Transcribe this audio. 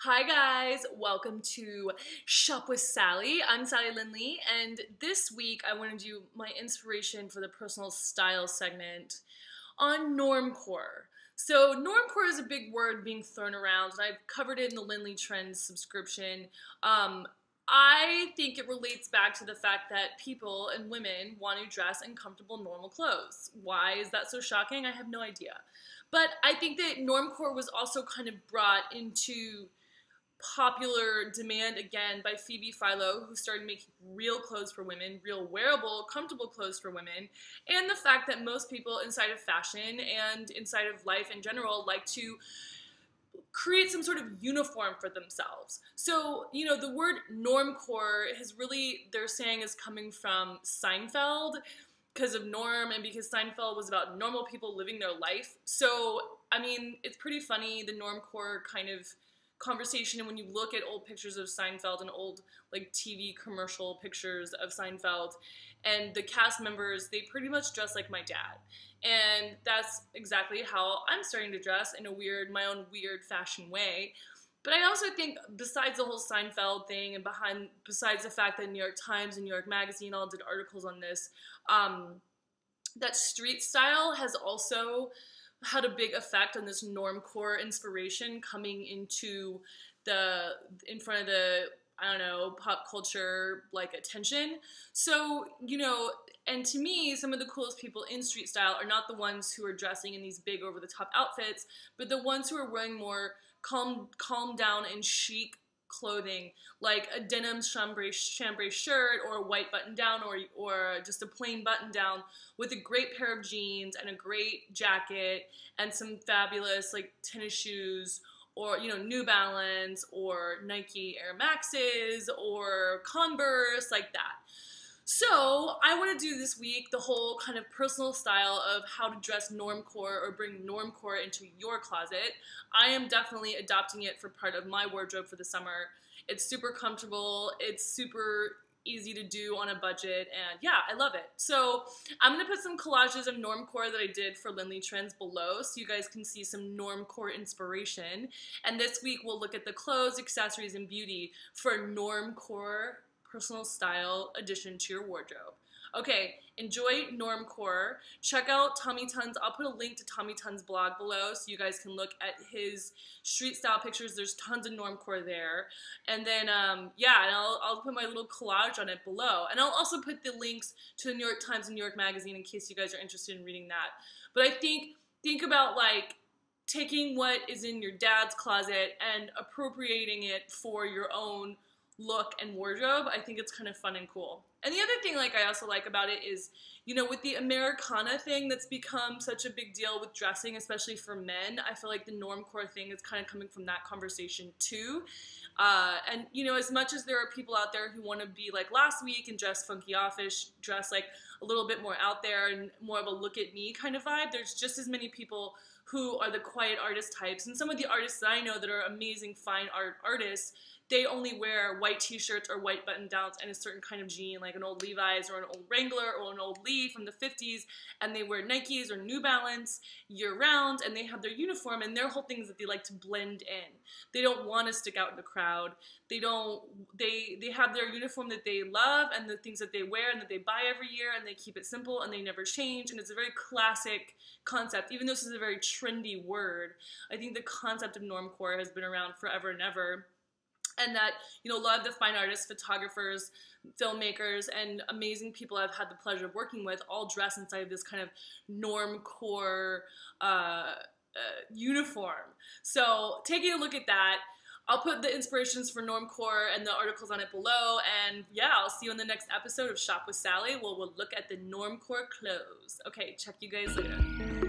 Hi guys, welcome to Shop with Sally. I'm Sally Lyndley, and this week I want to do my inspiration for the personal style segment on Normcore. So Normcore is a big word being thrown around, and I've covered it in the Lyndley Trends subscription. I think it relates back to the fact that people and women want to dress in comfortable, normal clothes. Why is that so shocking? I have no idea. But I think that Normcore was also kind of brought into popular demand again by Phoebe Philo, who started making real clothes for women, real wearable, comfortable clothes for women, and the fact that most people inside of fashion and inside of life in general like to create some sort of uniform for themselves. So, the word normcore has really, they're saying, is coming from Seinfeld because of Norm and because Seinfeld was about normal people living their life. So, it's pretty funny, the normcore kind of conversation, and when you look at old pictures of Seinfeld and old TV commercial pictures of Seinfeld and the cast members, they pretty much dress like my dad, and that's exactly how I'm starting to dress in my own weird fashion way. But I also think, besides the whole Seinfeld thing, and besides the fact that New York Times and New York Magazine all did articles on this, that street style has also had a big effect on this normcore inspiration coming into in front of the, pop culture, attention. So, and to me, some of the coolest people in street style are not the ones who are dressing in these big over-the-top outfits, but the ones who are wearing more calm down and chic clothing, like a denim chambray shirt, or a white button down, or just a plain button down with a great pair of jeans and a great jacket and some fabulous tennis shoes, or New Balance or Nike Air Maxes or Converse, like that. So I want to do this week the whole kind of personal style of how to dress normcore or bring normcore into your closet. I am definitely adopting it for part of my wardrobe for the summer. It's super comfortable. It's super easy to do on a budget, and yeah, I love it. So I'm going to put some collages of normcore that I did for Lyndley Trends below so you guys can see some normcore inspiration. And this week we'll look at the clothes, accessories, and beauty for normcore personal style addition to your wardrobe. Okay, enjoy Normcore. Check out Tommy Tun's. I'll put a link to Tommy Tun's blog below so you guys can look at his street style pictures. There's tons of Normcore there. And then, and I'll put my little collage on it below. And I'll also put the links to the New York Times and New York Magazine in case you guys are interested in reading that. But I think about taking what is in your dad's closet and appropriating it for your own look and wardrobe. I think it's kind of fun and cool. And the other thing I also like about it is, with the Americana thing that's become such a big deal with dressing, especially for men, I feel like the normcore thing is kind of coming from that conversation too. And as much as there are people out there who want to be like last week and dress funky offish, dress a little bit more out there and more of a look at me kind of vibe, there's just as many people who are the quiet artist types. And some of the artists that I know that are amazing fine art artists, they only wear white t-shirts or white button-downs and a certain kind of jean, like an old Levi's or an old Wrangler or an old Lee from the 50s, and they wear Nikes or New Balance year-round, and they have their uniform, and their whole thing is that they like to blend in. They don't want to stick out in the crowd. They have their uniform that they love and the things that they wear and that they buy every year, and they keep it simple and they never change, and it's a very classic concept. Even though this is a very trendy word, I think the concept of normcore has been around forever and ever. And that, a lot of the fine artists, photographers, filmmakers, and amazing people I've had the pleasure of working with all dress inside of this kind of normcore uniform. So taking a look at that, I'll put the inspirations for normcore and the articles on it below. And yeah, I'll see you in the next episode of Shop with Sally, where we'll look at the normcore clothes. Okay, check you guys later.